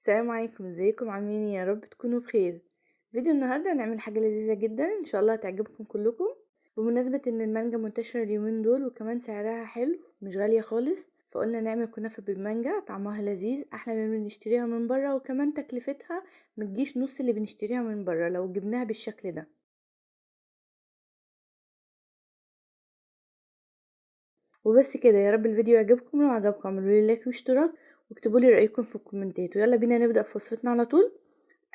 السلام عليكم، ازيكم عاملين إيه؟ يا رب تكونوا بخير. فيديو النهارده هنعمل حاجه لذيذه جدا ان شاء الله هتعجبكم كلكم. بمناسبه ان المانجا منتشره اليومين دول وكمان سعرها حلو مش غاليه خالص، فقلنا نعمل كنافه بالمانجا. طعمها لذيذ احلى من اللي بنشتريها من بره، وكمان تكلفتها متجيش نص اللي بنشتريها من بره لو جبناها بالشكل ده. وبس كده، يا رب الفيديو يعجبكم. لو عجبكم اعملوا لي لايك واشتراك واكتبوا لي رايكم في الكومنتات، ويلا بينا نبدا في وصفتنا على طول.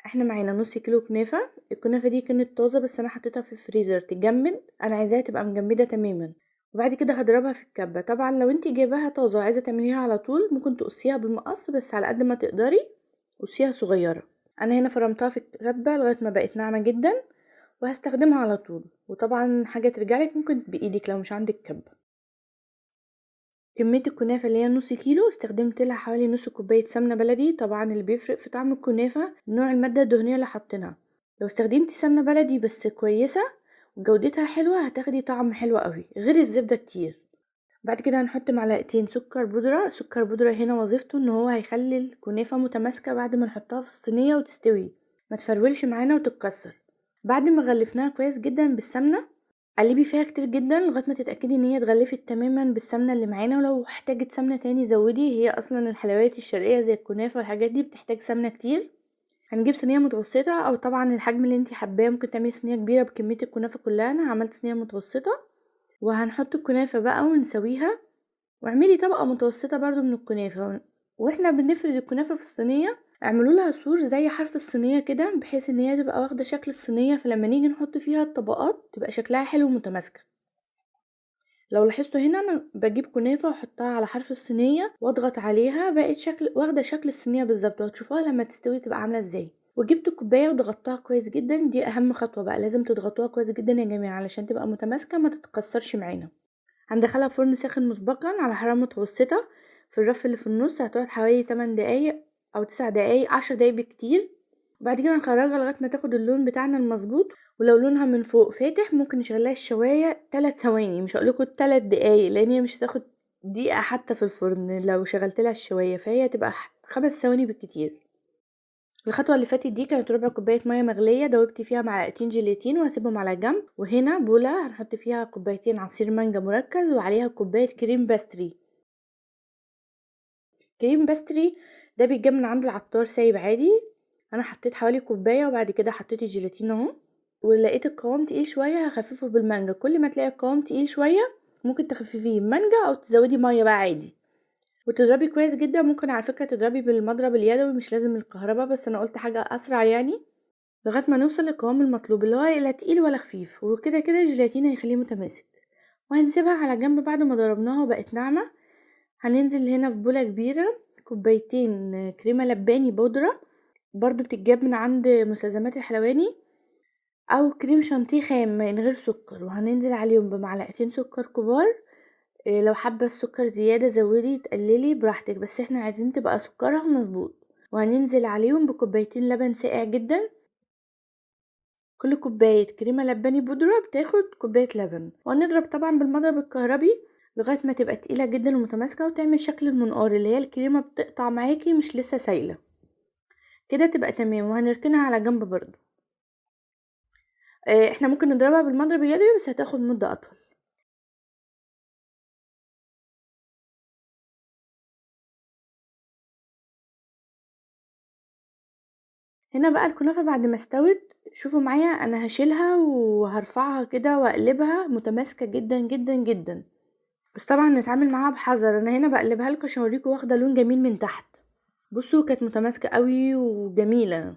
احنا معانا نص كيلو كنافة. الكنافة دي كانت طازة بس انا حطيتها في الفريزر تجمد، انا عايزاها تبقى مجمدة تماما. وبعد كده هضربها في الكبة. طبعا لو انتي جايباها طازة وعايزة تعمليها على طول ممكن تقصيها بالمقص، بس على قد ما تقدري قصيها صغيرة. انا هنا فرمتها في الكبة لغاية ما بقت ناعمة جدا وهستخدمها على طول. وطبعا حاجة ترجعلك ممكن بايدك لو مش عندك كبة. كمية الكنافة اللي هي نص كيلو استخدمت لها حوالي نص كوباية سمنة بلدي. طبعا اللي بيفرق في طعم الكنافة نوع المادة الدهنية اللي حاطينها. لو استخدمتي سمنة بلدي بس كويسة وجودتها حلوة هتاخدي طعم حلو قوي غير الزبدة كتير. بعد كده هنحط معلقتين سكر بودرة. سكر بودرة هنا وظيفته ان هو هيخلي الكنافة متماسكة بعد ما نحطها في الصينية وتستوي، ما تفرولش معانا وتتكسر. بعد ما غلفناها كويس جدا بالسمنة قلبي فيها كتير جدا لغايه ما تتاكدي ان هي اتغلفت تماما بالسمنه اللي معانا، ولو احتاجت سمنه تاني زودي. هي اصلا الحلويات الشرقيه زي الكنافه والحاجات دي بتحتاج سمنه كتير. هنجيب صينيه متوسطه او طبعا الحجم اللي انتي حباه، ممكن تعملي صينيه كبيره بكميه الكنافه كلها. انا عملت صينيه متوسطه. وهنحط الكنافه بقى ونسويها. واعملي طبقه متوسطه برضو من الكنافه. واحنا بنفرد الكنافه في الصينيه اعملوا لها سور زي حرف الصينيه كده، بحيث ان هي تبقى واخده شكل الصينيه، فلما نيجي نحط فيها الطبقات تبقى شكلها حلو ومتماسكه. لو لاحظتوا هنا انا بجيب كنافة واحطها على حرف الصينية واضغط عليها، بقت واخدة شكل الصينية بالظبط، وهتشوفوها لما تستوي تبقى عاملة ازاي. وجبت كوباية وضغطتها كويس جدا. دي اهم خطوة بقى، لازم تضغطوها كويس جدا يا جماعة علشان تبقى متماسكة ما تتكسرش معانا. هندخلها فرن ساخن مسبقا على حرارة متوسطة. في الرف اللي في النص هتقعد حوالي 8 دقايق او 9 دقايق، 10 دقايق بالكتير. وبعد كده نخرجها لغايه ما تاخد اللون بتاعنا المظبوط. ولو لونها من فوق فاتح ممكن نشغلها الشوايه 3 ثواني، مش هقولكوا 3 دقايق لان هي مش هتاخد دقيقه حتى في الفرن. لو شغلت لها الشوايه فهي تبقى 5 ثواني بالكتير. الخطوه اللي فاتت دي كانت ربع كوبايه ميه مغليه دوبت فيها معلقتين جيلاتين وهسيبهم على جنب. وهنا بوله هنحط فيها كوبايتين عصير مانجا مركز وعليها كوبايه كريم باستري. كريم باستري ده بيتجاب من عند العطار سايب عادي. انا حطيت حوالي كوبايه وبعد كده حطيت الجيلاتين اهو. ولقيت القوام تقيل شويه هخففه بالمانجا. كل ما تلاقي القوام تقيل شويه ممكن تخففيه بمانجا او تزودي ميه بقى عادي. وتضربي كويس جدا. ممكن على فكره تضربي بالمضرب اليدوي مش لازم الكهرباء، بس انا قلت حاجه اسرع يعني، لغايه ما نوصل للقوام المطلوب اللي هو لا تقيل ولا خفيف. وكده كده الجيلاتين هيخليه متماسك. وهنسيبها على جنب بعد ما ضربناها وبقت ناعمه. هننزل هنا في بولة كبيرة كوبايتين كريمة لباني بودرة، برضو بتتجاب من عند مستلزمات الحلواني، او كريم شانتيه خام من غير سكر. وهننزل عليهم بمعلقتين سكر كبار. لو حابة السكر زيادة زودي تقللي براحتك، بس احنا عايزين تبقى سكرها مظبوط. وهننزل عليهم بكوبايتين لبن ساقع جدا. كل كوباية كريمة لباني بودرة بتاخد كوباية لبن. وهنضرب طبعا بالمضرب الكهربي لغاية ما تبقى تقيلة جدا ومتماسكة وتعمل شكل المنقار اللي هي الكريمة بتقطع معاكي مش لسه سايلة. كده تبقى تمام. وهنركنها على جنب برضو. احنا ممكن نضربها بالمضرب اليدوي بس هتاخد مدة اطول. هنا بقى الكنافة بعد ما استوت شوفوا معايا انا هشيلها وهرفعها كده واقلبها متماسكة جدا جدا جدا. بس طبعا نتعامل معاها بحذر. انا هنا بقلبها لكم عشان اوريكم واخده لون جميل من تحت. بصوا كانت متماسكه قوي وجميله.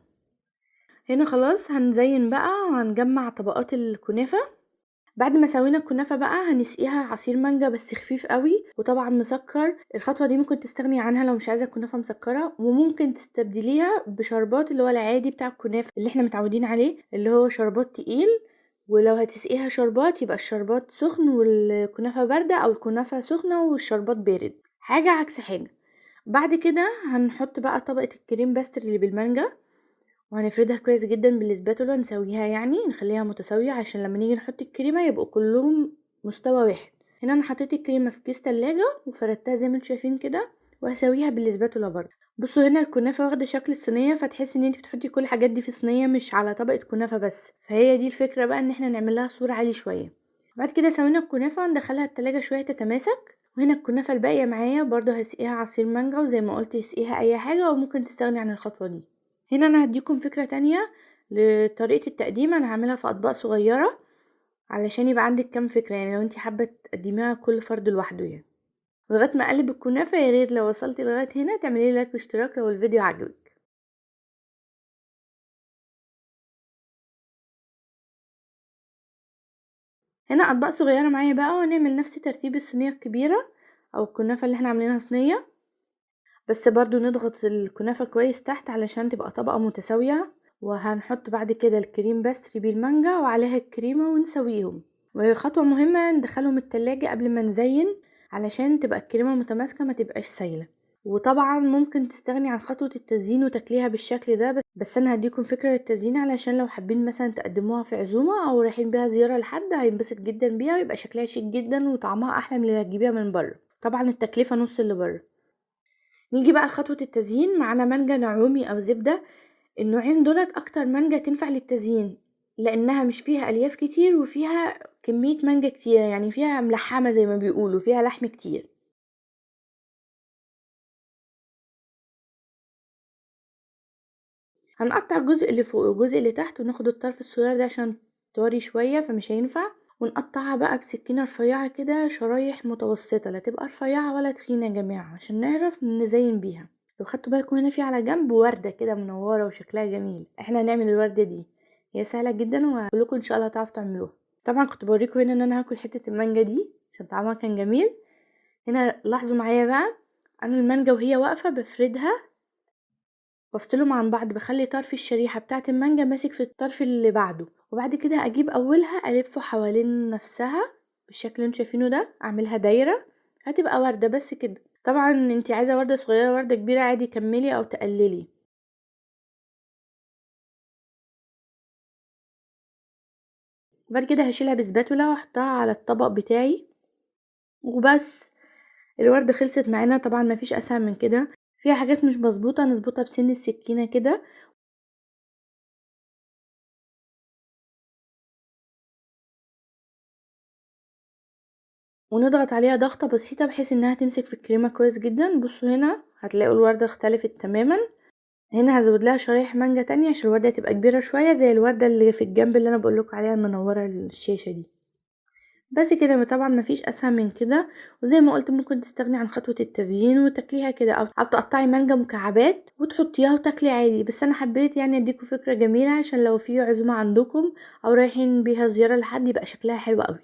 هنا خلاص هنزين بقى وهنجمع طبقات الكنافه. بعد ما سوينا الكنافه بقى هنسقيها عصير مانجا بس خفيف قوي وطبعا مسكر. الخطوه دي ممكن تستغني عنها لو مش عايزه الكنافه مسكره، وممكن تستبدليها بشربات اللي هو العادي بتاع الكنافه اللي احنا متعودين عليه اللي هو شربات تقيل. ولو هتسقيها شربات يبقى الشربات سخن والكنافه بارده، او الكنافه سخنه والشربات بارد، حاجه عكس حاجه. بعد كده هنحط بقى طبقه الكريم باستر اللي بالمانجا وهنفردها كويس جدا بالسباتولا، نسويها يعني نخليها متساويه عشان لما نيجي نحط الكريمه يبقوا كلهم مستوى واحد. هنا انا حطيت الكريمه في كيس تلاجة وفردتها زي ما انتم شايفين كده، وهسويها بالسباتولا برضه. بصوا هنا الكنافة واخدة شكل الصينية، فتحسي ان انت بتحطي كل الحاجات دي في صينية مش على طبقة كنافة بس، فهي دي الفكرة بقى ان احنا نعمل لها سور عالي شوية. بعد كده سوينا الكنافة ندخلها التلاجة شوية تتماسك. وهنا الكنافة الباقية معايا برضو هسقيها عصير مانجا، وزي ما قلت اسقيها اي حاجة وممكن تستغني عن الخطوة دي. هنا انا هديكم فكرة تانية لطريقة التقديم، انا هعملها في اطباق صغيرة علشان يبقى عندك كام فكرة، يعني لو انت حابة تقدميها كل فرد لوحده يعني. لغاية ما اقلب الكنافة، يا ريت لو وصلتي لغاية هنا تعملي لايك واشتراك لو الفيديو عجبك. هنا اطباق صغيرة معايا بقى، وهنعمل نفس ترتيب الصينية الكبيرة او الكنافة اللي احنا عاملينها صينية، بس برضو نضغط الكنافة كويس تحت علشان تبقى طبقة متساوية. وهنحط بعد كده الكريم باستري بالمانجا وعليها الكريمة ونسويهم. وخطوة مهمة ندخلهم التلاجة قبل ما نزين علشان تبقى الكريمة متماسكة ما تبقاش سايلة. وطبعا ممكن تستغني عن خطوة التزيين وتاكليها بالشكل ده، بس انا هديكم فكرة للتزيين علشان لو حابين مثلا تقدموها في عزومة او رايحين بيها زيارة لحد هينبسط جدا بيها، ويبقى شكلها شيك جدا وطعمها احلى من اللي هتجيبيها من بره. طبعا التكلفة نص اللي بره. نيجي بقى لخطوة التزيين. معانا مانجا نعومي او زبدة، النوعين دولت اكتر مانجا تنفع للتزيين لانها مش فيها الياف كتير وفيها كمية مانجا كتير، يعني فيها ملحمة زي ما بيقولوا، فيها لحم كتير. هنقطع الجزء اللي فوق والجزء اللي تحت، وناخد الطرف الصغير ده عشان طري شوية فمش هينفع، ونقطعها بقى بسكينة رفيعة كده شرايح متوسطة، لا تبقى رفيعة ولا تخينة يا جماعة عشان نعرف نزين بيها. لو خدتوا بالكم هنا في على جنب وردة كده منورة وشكلها جميل، احنا هنعمل الوردة دي، هي سهلة جدا وهقولكم ان شاء الله تعرفوا تعملوها. طبعا كنت بوريكم هنا ان انا هاكل حتة المانجا دي عشان طعمها كان جميل. هنا لاحظوا معايا بقى، انا المانجا وهي واقفة بفردها وافصلهم عن بعض، بخلي طرف الشريحة بتاعة المانجا ماسك في الطرف اللي بعده، وبعد كده اجيب اولها الفه حوالين نفسها بالشكل اللي انتوا شايفينه ده، اعملها دايرة هتبقى وردة بس كده. طبعا انتي عايزة وردة صغيرة وردة كبيرة عادي كملي او تقللي. بعد كده هشيلها بسباتولا واحطها على الطبق بتاعي وبس. الوردة خلصت معانا، طبعا مفيش اسهل من كده. فيها حاجات مش مظبوطة نظبطها بسن السكينة كده ونضغط عليها ضغطة بسيطة بحيث انها تمسك في الكريمة كويس جدا. بصوا هنا هتلاقوا الوردة اختلفت تماما. هنا هزود لها شرايح مانجا تانية عشان الوردة تبقى كبيرة شوية زي الوردة اللي في الجنب اللي انا بقولك عليها المنورة الشاشة دي. بس كده طبعا مفيش اسهل من كده. وزي ما قلت ممكن تستغني عن خطوة التزيين وتاكليها كده، او تقطعي مانجا مكعبات وتحطيها وتاكلي عادي، بس انا حبيت يعني اديكم فكرة جميلة عشان لو في عزومة عندكم او رايحين بيها زيارة لحد يبقى شكلها حلو قوي.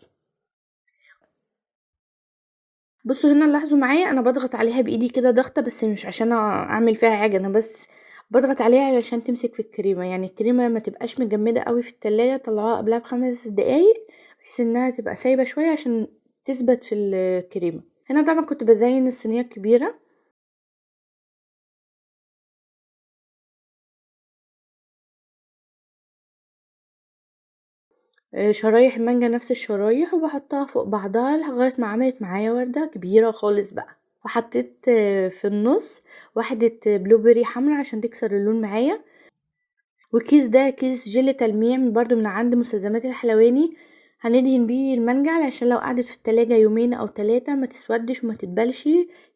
بصوا هنا لاحظوا معايا انا بضغط عليها بايدي كده ضغطة، بس مش عشان اعمل فيها حاجة، انا بس بضغط عليها علشان تمسك في الكريمة، يعني الكريمة ما تبقاش مجمدة قوي في التلاجة، طلعوها قبلها ب5 دقايق بحيث انها تبقى سايبة شوية عشان تثبت في الكريمة. هنا طبعا كنت بزين الصينية الكبيرة. شرايح المانجا نفس الشرايح وبحطها فوق بعضها لغاية ما عملت معايا وردة كبيرة خالص بقى. وحطيت في النص واحدة بلوبري حمرا عشان تكسر اللون معايا. والكيس ده كيس جيلي تلميع برضو من عند مستلزمات الحلواني، هندهن بيه المانجا علشان لو قعدت في التلاجة يومين او 3 ما تسودش وما تتبلش،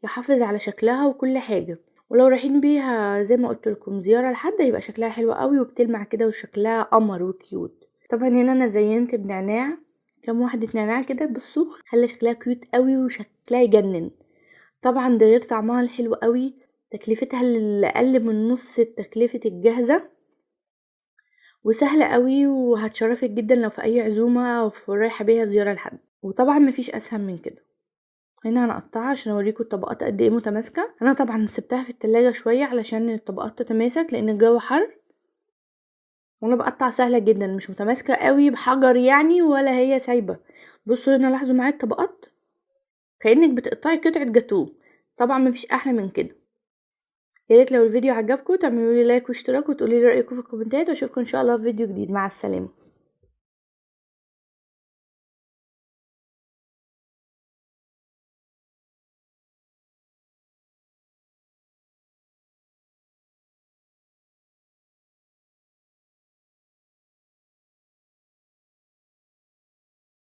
يحافظ على شكلها وكل حاجة. ولو رايحين بيها زي ما قلت لكم زيارة لحد يبقى شكلها حلو قوي وبتلمع كده وشكلها قمر وكيوت. طبعا هنا انا زينت بنعناع، كام واحدة نعناع كده بصوا خلى شكلها كيوت قوي وشكلها يجنن. طبعا ده غير طعمها الحلو قوي، تكلفتها اللي اقل من نص تكلفة الجاهزة، وسهلة قوي وهتشرفك جدا لو في اي عزومة او في رايحة بيها زيارة لحد. وطبعا مفيش اسهل من كده. هنا هنقطعها عشان اوريكم الطبقات قد ايه متماسكة. انا طبعا سبتها في التلاجة شوية علشان الطبقات تتماسك لان الجو حر، وانا بقطع سهلة جدا مش متماسكة قوي بحجر يعني ولا هي سايبة. بصوا هنا لاحظوا معايا الطبقات كأنك بتقطعي قطعة جاتوه. طبعا مفيش احلى من كده. يا ريت لو الفيديو عجبكم تعملوا لي لايك واشتراك وتقولوا لي رأيكم في الكومنتات، واشوفكم ان شاء الله في فيديو جديد. مع السلامة.